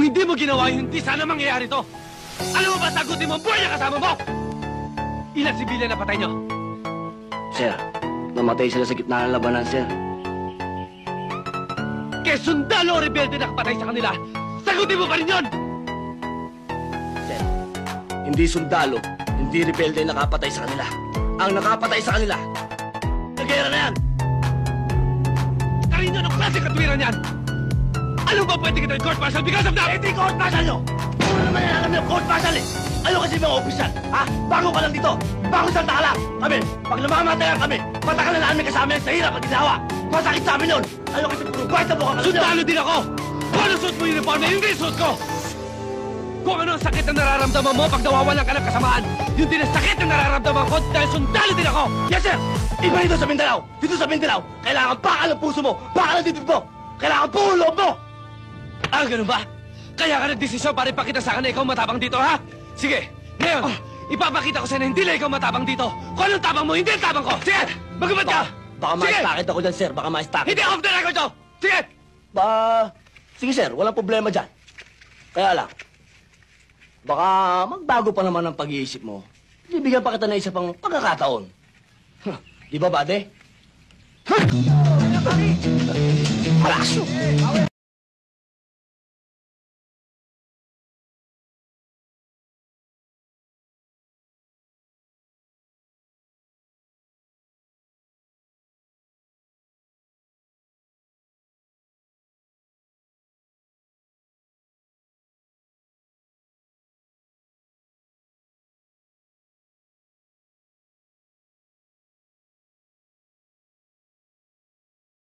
hindi mo ginawa yun, hindi sana mangyayari to. Alam mo ba, sagutin mo ang buhay na kasama mo! Ilan sibilyan na patay nyo? Sir, namatay sila sa gitna ng labanan, sir. Kaya sundalo o rebelde na kapatay sa kanila, sagutin mo pa rin yun! Sir, hindi sundalo, hindi rebelde ang nakapatay sa kanila. Ang nakapatay sa kanila, nagera na yan! Karino, anong klase katwiran yan? Ano ba pwede kita court martial because of that? Hindi court martial nyo! Ano naman yan alam nyo, court martial eh! Ano kasi mga opisyal, ha? Bago ka lang dito! Bago salta ka lang! Kami, pag namamatayan kami, matagal na namin kasama yan sa hirap at ginawa! Masakit sa amin yun! Ano kasi puro buhay sa buka ka lang Sundalo din ako! Kung ano suot mo yung uniform na hindi suot ko! Kung ano ang sakit na nararamdaman mo pag nawawalan ka ng kasamaan, yun din ang sakit na nararamdaman ko dahil sundalo din ako! Yes, sir! Iba dito sa Mindanao! Dito sa Mindanao, kailangan bakal ang puso mo! Bakal ang dibdib mo! Kailangan buo loob mo! Ah, ganun ba? Kaya ka nagdesisyon para ipakita sa akin na ikaw matapang dito, ha? Sige, ngayon, ipapakita ko sa'yo na hindi na ikaw matapang dito. Kung anong tapang mo, hindi ang tapang ko. Sige, magubad ka! Baka Sige! ma-stakit ako dyan, sir. Baka ma-stakit. Hindi off the record to! Sige! Sige, sir. Walang problema dyan. Kaya lang, baka magbago pa naman ang pag-iisip mo. Bibigyan pa kita na isa pang pagkakataon. Huh, di ba, bade? Huh? Alasyo!